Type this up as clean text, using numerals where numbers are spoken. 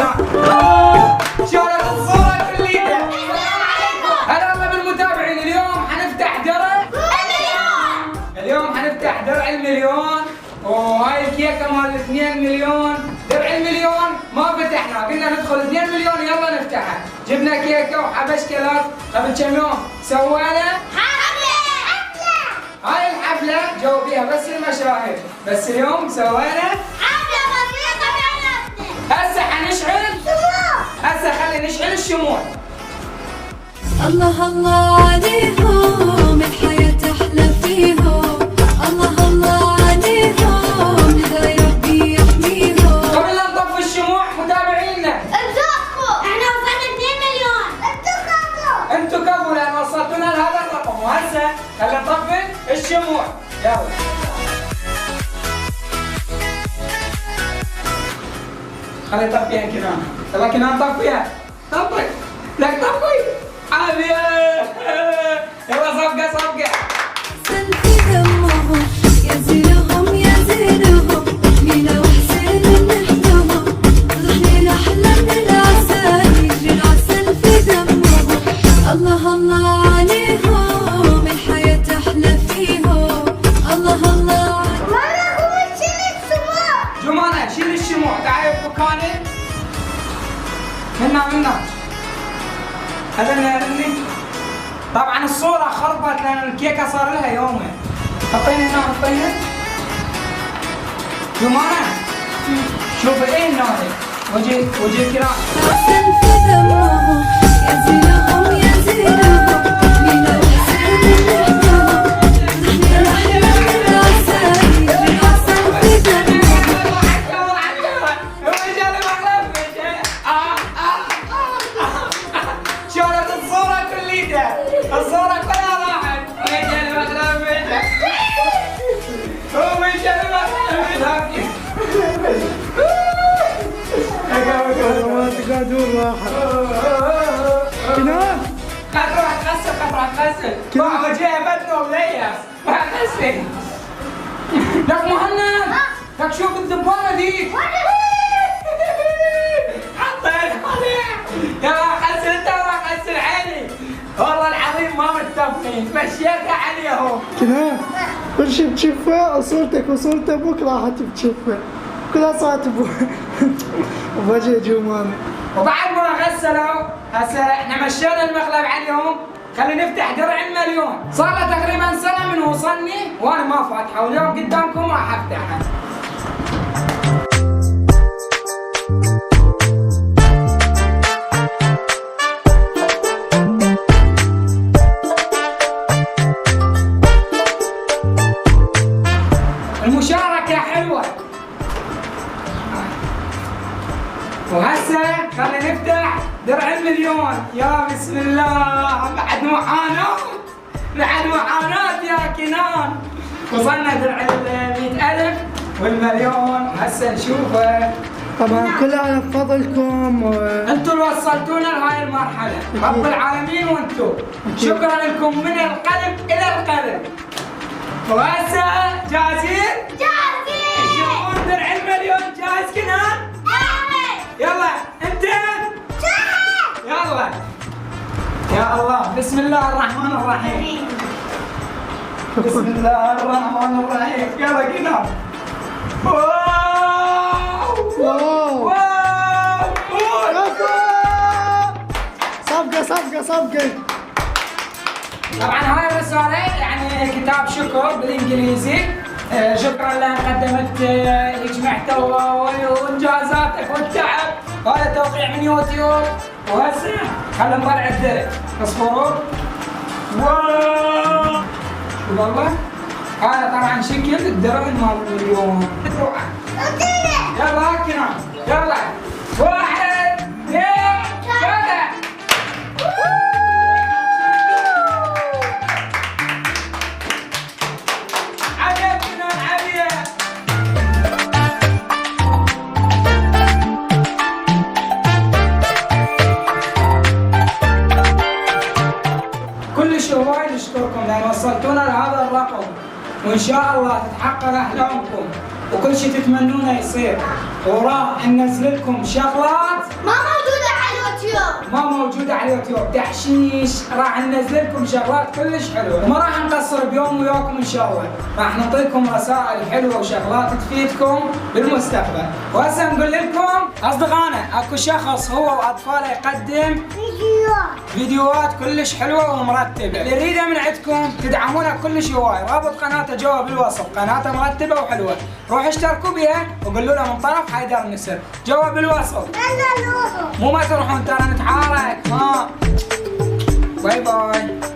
الكرام. شارة الصورة كلية. هلا والله بالمتابعين. اليوم حنفتح درع المليون. اليوم حنفتح درع المليون، وهاي الكيكة مال 2 مليون. درع المليون ما فتحنا، قلنا ندخل 2 مليون يلا نفتحها. جبنا كيكة وحبشكلات. قبل كم يوم سوينا حفلة. هاي الحفلة جو بيها بس المشاهير، بس اليوم سوينا حفلة بسيطة بيناتنا. هسه حنشعل شموع. هسه خلي نشعل الشموع. الله الله عليهم، الحياة أحلى فيهم. الله الله عليهم، ندعي ربي يحميهم. قبل لا نطفي الشموع متابعينا انتوا احنا وصلنا 2 مليون. انتوا كفوا لان وصلتونا لهذا الرقم، وهسه خلينا نطفي الشموع. يلا خلي نطفيها كنان. يلا كنان طفيها. طفي لك طفي عافية. يلا صفقة صفقة. أحسن في دمهم، يا زينهم يا زينهم، مينا وحسين نحلهم. رحلة أحلى من العسل، يجري العسل في دمهم. الله الله عليهم، الحياة أحلى فيهم. الله الله. ماما هو شيل الشموع. جمانة شيل الشموع. تعالي بمكاني. منا هذا طبعا الصورة خربت لأن الكيكة صار لها يومين. حطينا هنا حطينا. جمانة شوفي ايه هنا وجهي كرام. أحسن في دمهم، يا زينهم يا زينهم، مينا وحسين نحلهم. رحلة أحلى من العسل، يجري العسل في دمهم. شالت الصورة كليتها. الصورة كلها راحت. وين المغرب بيته. هو وين المغرب بيته. ما تقعدون راحة. كنان قاعد تروح تغسل قاعد تروح تغسل. وجهها بطنه وليس. راح تغسل. لك مهند. لك شوف الدبانة ذيك. حطيت عليها. يلا غسل انت وراح غسل عيني. والله العظيم ما متفقين. مشيتها عليهم. كنان كل شي بتشوفه، صورتك وصورت ابوك راحت بتشوفه. كلها صارت بوجه جمان. وبعد ما غسلوا هسه احنا مشينا المقلب عليهم. خلينا نفتح درع المليون. صار له تقريبا سنه من وصلني وانا ما فاتحه، واليوم قدامكم راح افتحها. المشاركة حلوة. وهسه خلينا نفتح درع المليون. يا بسم الله. بعد معاناة بعد معاناة يا كنان. وصلنا درع 100,000 والمليون. هسه نشوفه. طبعا كلها على فضلكم انتوا اللي وصلتونا لهاي المرحلة. رب العالمين وانتوا. شكرا لكم من القلب إلى القلب. وهسه جاهزين؟ جاهزين. تشوفون درع المليون. جاهز كنان؟ يلا انت يلا. يا الله. بسم الله الرحمن الرحيم. بسم الله الرحمن الرحيم. يلا كنان. واو واو. صفقة. طبعا هاي الرسالة يعني كتاب شكر بالانجليزي. شكرا لان قدمت لك محتوى وانجازاتك والتعب. هذا توقيع من يوتيوب. وهسه خلينا نطلع الدرع. اصبروا. واو. شوف والله هذا طبعا شكل الدرع مال المليون. يلا كنان. يلا 1 2 3. وايد نشكركم لان وصلتونا لهذا الرقم، وان شاء الله تتحقق احلامكم وكل شيء تتمنونه يصير. وراح ننزل لكم شغلات ما موجودة على اليوتيوب. ما موجودة على اليوتيوب، تحشيش. راح ننزل لكم شغلات كلش حلوة، وما راح نقصر بيوم وياكم ان شاء الله. راح نعطيكم رسائل حلوة وشغلات تفيدكم بالمستقبل. وهسه نقول لكم اصدقائنا، اكو شخص هو واطفاله يقدم فيديوهات كلش حلوة ومرتبة. اللي يريده من عندكم تدعمونا كلش هواي، رابط قناته جوا بالوصف، قناته مرتبة وحلوة. روحوا اشتركوا بها وقولوا له من طرف حيدر النسر جوا بالوصف. يلا نروح. مو ما تروحون ترى نتعارك. باي باي.